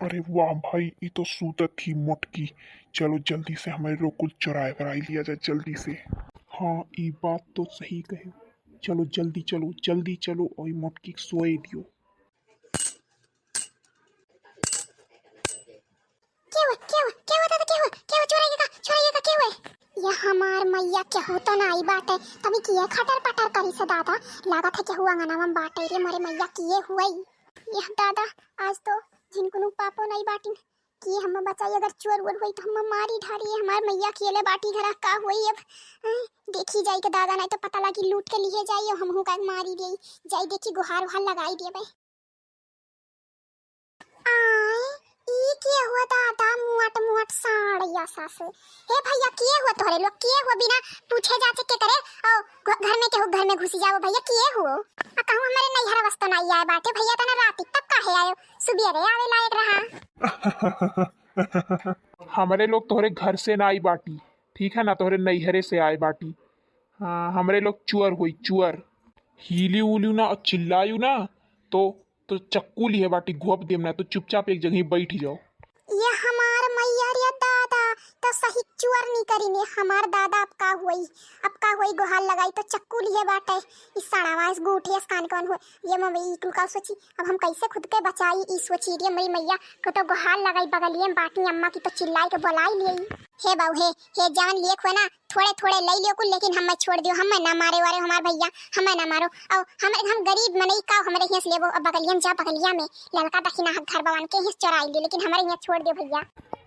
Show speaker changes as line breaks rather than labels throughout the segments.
अरे वाह भाई, ये तो सूतत थी मोटकी। चलो जल्दी से हमारे लोग कुछ चुराए वराई लिया जाए जल्दी से। हाँ, ये बात तो सही कहे। चलो जल्दी चलो और ये मोटकी के सोए दियो।
ये हमार मैया क्या होता ना आई बाटे तभी किए खटर पटर करी से दादा लागत है क्या हुआ अंगनावा में बाटे रे मारे मैया किए हुई। ये दादा आज तो जिनको पापो नहीं बाटी कि हम बचाई अगर चोर वोर हुई तो हम मारी ढारी हमार मैया किए बाटी घर का हुई अब देखी जाई के दादा नहीं तो पता लगी लूट के लिए जाई हम हूं का मारी गई जाई देखी गुहार वहार लगाई दिए भाई। आय ई के हुआ दादा मुआट मुआट साड़िया सास हे भैया किए हुआ तोरे लोग किए हुआ बिना पूछे जाचे के करे और घर में घुसी जाओ भैया किए हुआ आ कहूं हमारे नैहरा वस्तु नहीं आए बाटे भैया तना रात तक काहे आयो सुबेरे आवे लायक रहा।
हमारे लोग तोहरे घर से ना आई बाटी, ठीक है ना, तोहरे नैहरे से आए बाटी। हाँ, हमारे लोग चुअर हुई चुअर। हीली उलियू ना और चिल्लायू ना तो चक्कू लिए बाटी घोप देम ना, तो चुपचाप एक जगह बैठ जाओ।
ये हमार मैया रे दादा तो सही चुअर नहीं करी ने हमार दादा अब का हुई गुहार लगाई तो चक्कू लिए बाटे इस सड़ावा इस गूठे इस कान कौन हुए ये मम्मी इकुल का सोची अब हम कैसे खुद के बचाई ई सोची रे मेरी मैया को तो गुहार लगाई बगलिए में बाटी अम्मा की तो चिल्लाई के बुलाई लिए हे बाऊ हे जान लिए खो ना थोड़े थोड़े ले लियो कुल लेकिन हमें छोड़ दियो हमें ना मारे वारे हमार भैया हमें ना मारो और हम गरीब मनई का हमारे यहाँ से लेबो अब बगलिया में जा बगलिया में लड़का दखिना घर बवान के यहाँ चुराई ले लेकिन हमारे यहाँ छोड़ दियो भैया।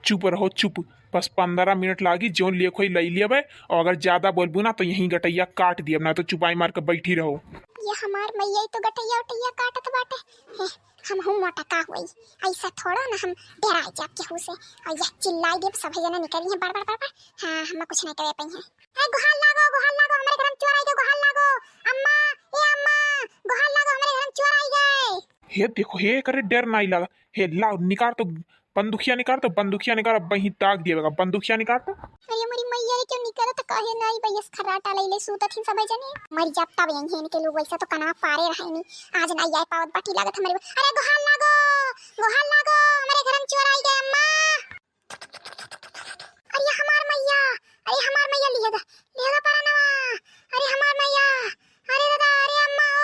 चुप रहो चुप, बस 15 मिनट लागी जो लिए खोई ले लिया और अगर ज्यादा बोलबू ना तो यहीं गटैया काट दिया ना, तो चुपाई मार कर बैठी रहो।
ये हमार मैया तो गटैया उटैया काटत बाटे हे हम हूं मोटा का हुई ऐसा थोड़ा ना हम डरा जा के हूं से और ये चिल्लाई दे सब जना निकली है बार बार हां हम कुछ नहीं करे पई है। ए गुहार लागो हमारे घर में चोर आई गए गुहार लागो अम्मा ए अम्मा गुहार लागो हमारे घर में चोर आई गए।
हे देखो हे करे डर नहीं लगा, हे लाओ निकाल तो बंदूकिया निकाल वहीं ताक दिएगा बंदूकिया निकाल तो।
अरे मेरी मैया रे क्यों निकल तो कहे नहीं भैया खराटा ले सूता थी सब जने मर जाता बहन है इनके लोग वैसा तो कना पारे रहे नहीं आज नहीं आए पावत बाटी लागत हमारे। अरे गुहार लागो हमारे घर में चोर आई गए अम्मा। अरे हमार मैया लिएगा परनवा अरे हमार मैया अरे दादा अरे अम्मा ओ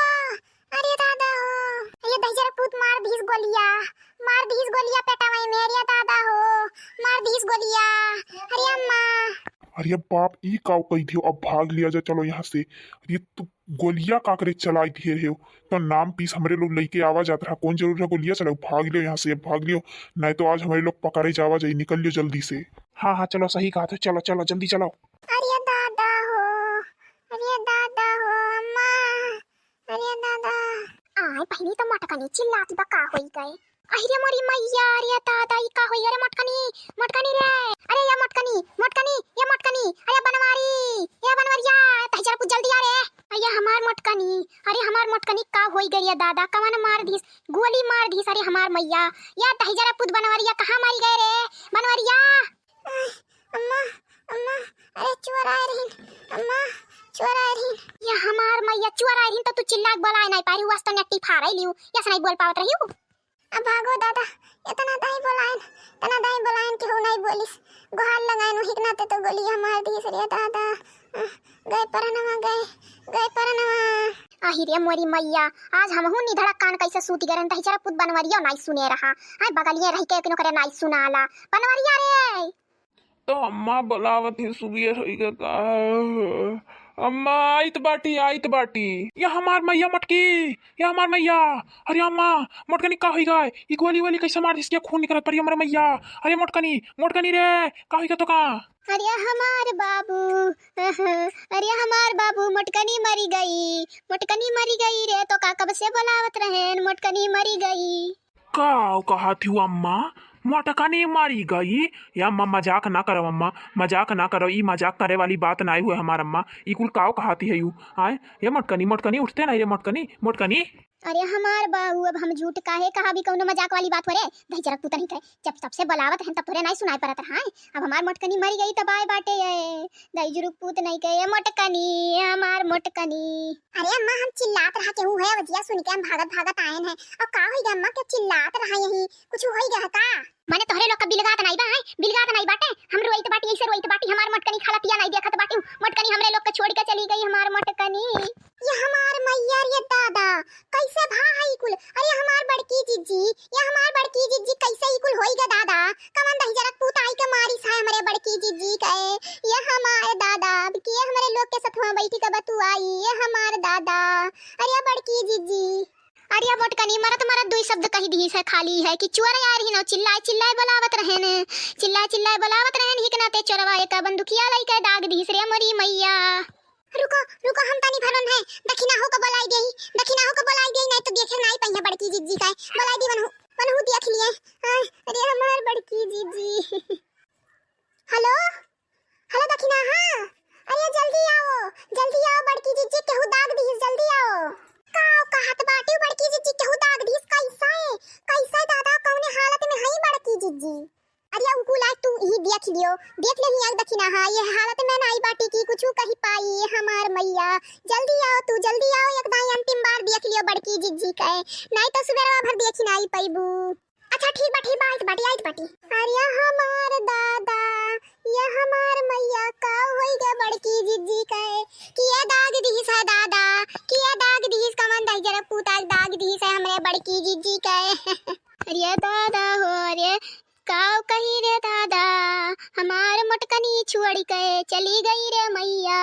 अरे दादा हो ये दहजरा पूत मार दीस गोलिया पेटावे मेरिया दादा हो मार दीस गोलिया अरे अम्मा।
अरे बाप ई काव कही थी अब भाग लिया जा चलो यहाँ से। अरे तू गोलियां का करे चलाई दिए हो तो नाम पीस हमारे लोग लेके आवा जाता रहा कौन जरूर है गोलियां चलाओ भाग लियो यहाँ से भाग लियो नहीं तो आज हमारे लोग पकड़े जावा जाए निकल लियो जल्दी से। हाँ चलो सही कहा था चलो जल्दी चलाओ।
अरे दादा हो अम्मा अरे दादा आय पहले तो मटकनी चिल्लाती बा का होई गए अरे मोरी मैया अरे दादा ई का होई अरे मटकनी रे अरे ये मटकनी अरे बनवारिया तहजरा कुछ जल्दी आ रे अरे हमार मटकनी का होई गई दादा कवन मार दीस गोली मार दीस अरे हमार मैया या तहजरा पुत बनवारिया कहां मारी गए रे बनवारिया। अम्मा अरे चोर आ रही ये हमार मैया चोर आ रही तो तू चिल्ला के बोला नहीं पारी वास्तव में टी फाड़ लियो ऐसा नहीं बोल पावत रही हूं। अब भागो दादा इतना दाई बोलायन कि हो नहीं बोलिस गुहार लगायन हिकना तो गोलियां मार दी सरिया दादा गए परनवा आहिरे मोरी मैया आज हम हूं निधड़ा कान कैसे सूती गरन तहिजरा पुत बनवरिया नहीं सुने रहा आई बगलिए रह के किनो करे नहीं सुनाला बनवरिया रे
तो अम्मा बुलावत ही सुबह होइगा का अम्मा आइत बाटी या हमार मैया मटकी या हमार मैया अरे अम्मा मोटकनी का होई गए ई गोली वाली कैसे मार दिस के खून निकलत पर हमारे मैया अरे मोटकनी रे का होई ग तो का
अरे हमार बाबू मोटकनी मरी गई रे तो का कब से बुलावत रहेन मोटकनी मरी गई
का कहा थी अम्मा मोटकनी मारी गई या अम्मा मजाक ना करो अम्मा मजाक ना करो ई मजाक करे वाली बात नहीं हुए हमार अम्मा ई कुल काव कहाती है यू आए ये मोटकनी उठते नहीं रे मोटकनी
अरे हमार बाबू अब हम झूठ काहे कहा भी कौनो मजाक वाली बात हो रे दही जरक पुता नहीं कहे जब सबसे बलावत है तब तोरे नहीं सुनाई पड़त रहा अब हमार मोटकनी मरी गई तब आए बाटे ये दही जरुक पुत नहीं कहे मोटकनी हमार मोटकनी। अरे अम्मा हम चिल्लात रहा केहू है वजिया सुन के हम भागत भागत आएन है अब का होई ग अम्मा के चिल्लात रहा यही कुछ होई ग का माने तोहरे लोग का बिलगात नहीं बाटे हम रोइत बाटी ऐसे रोइत बाटी हमार मोटकनी खाला पिया नहीं देखत बाटी मोटकनी हमरे लोग के छोड़ के चली गई हमार मोटकनी ये हमार मैया रे दादा कैसे भाई कुल अरे हमार बड़की जिज्जी कैसे ही कुल होई ग दादा कमन दही जरक पूत आई के मारी सा हमरे बड़की जिज्जी कहे ये हमार दादा अब के हमरे लोग के साथ बैठी के बतू आई ये हमार दादा अरे बड़की जिज्जी अरे मोटकनी मरत दुई शब्द कही दी है खाली है कि चोर यार ही न चिल्लाए बलावत रहन ही के नाते चोरवा एक बंदूकिया लई के दाग दी रे मरी मैया। रुको हम तनी भरन है दखिना हो के बोलाई गई नहीं तो देखे नहीं पई है बड़की जिज्जी का बोलाई दी बनहु देख लिए अरे हमार बड़की जिज्जी हेलो दखिना हां अरे जल्दी आओ बड़की जिज्जी केहू दाग दी जल्दी आओ कहत बाटी बड़की जिज्जी केहू दाग दी कैसे दादा कौने हालत में हई बड़की जिज्जी अरे उकुला तू ही देख ले ही आग दखिना हां ये हालत में नहीं बाटी की कुछ कही पाई हमार मैया जल्दी आओ एक दाई अंतिम बार देख लियो बड़की जिज्जी के नहीं तो सुबह भर देखी नहीं पैबू अच्छा ठीक बा आइत बाटी अरे हमार दादा ये हमार मैया का होई गे बड़की जिज्जी के किए दाग दी है दादा किए दाग दी कमन दही जरा पूता दाग दी है हमरे बड़की जिज्जी के अरे दादा हो अरे काव कही रे दादा हमार मोटकनी छुड़ी के चली गई रे मैया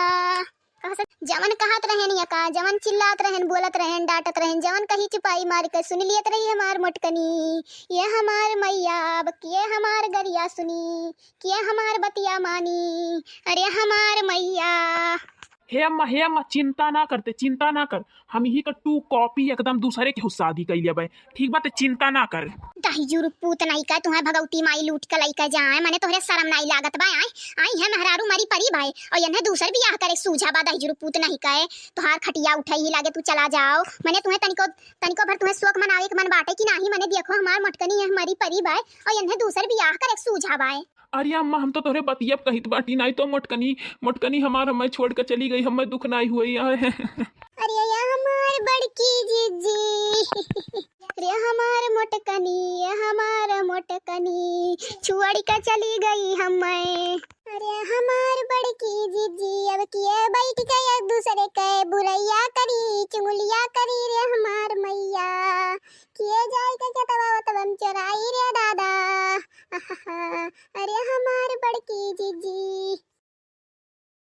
जवन कहत रहन या का जवन चिल्लात रहन बोलत रहन डांटत रहन जवन कही चुपाई मार के सुन लियत रही हमार मोटकनी ये हमार मैया अब किए हमार गरिया सुनी किए हमार बतिया मानी अरे हमार मैया।
हे अम्मा चिंता ना कर हम ही का 2 कॉपी एकदम दूसरे के शादी कर लेबै ठीक बात चिंता ना कर
दही जुरु पूत नहीं का तुम्हारे भगवती माई लूट के लइका जाए माने तोहरे शर्म नहीं लागत बा आई है मेहरारू मरी परी भाई और यने दूसर बियाह करे सूझा बा दही जुरु पूत नहीं काए तोहार खटिया उठाई ही लागे तू चला जाओ माने तुम्हें तनिको भर तुम्हें शौक मनावे के मन बाटे कि नहीं माने देखो हमार मोटकनी है हमारी परी भाई और यने दूसर बियाह करे सूझा बा।
अरे अम्मा हम तो तोहरे बतियब कहित बाटी नहीं तो मोटकनी हमें छोड़ कर चली गई हमें दुख नहीं हुई
अरे या हमार बड़की जिज्जी अरे हमार मोटकनी छोड़ कर चली गई हमें अरे हमार बड़की जिज्जी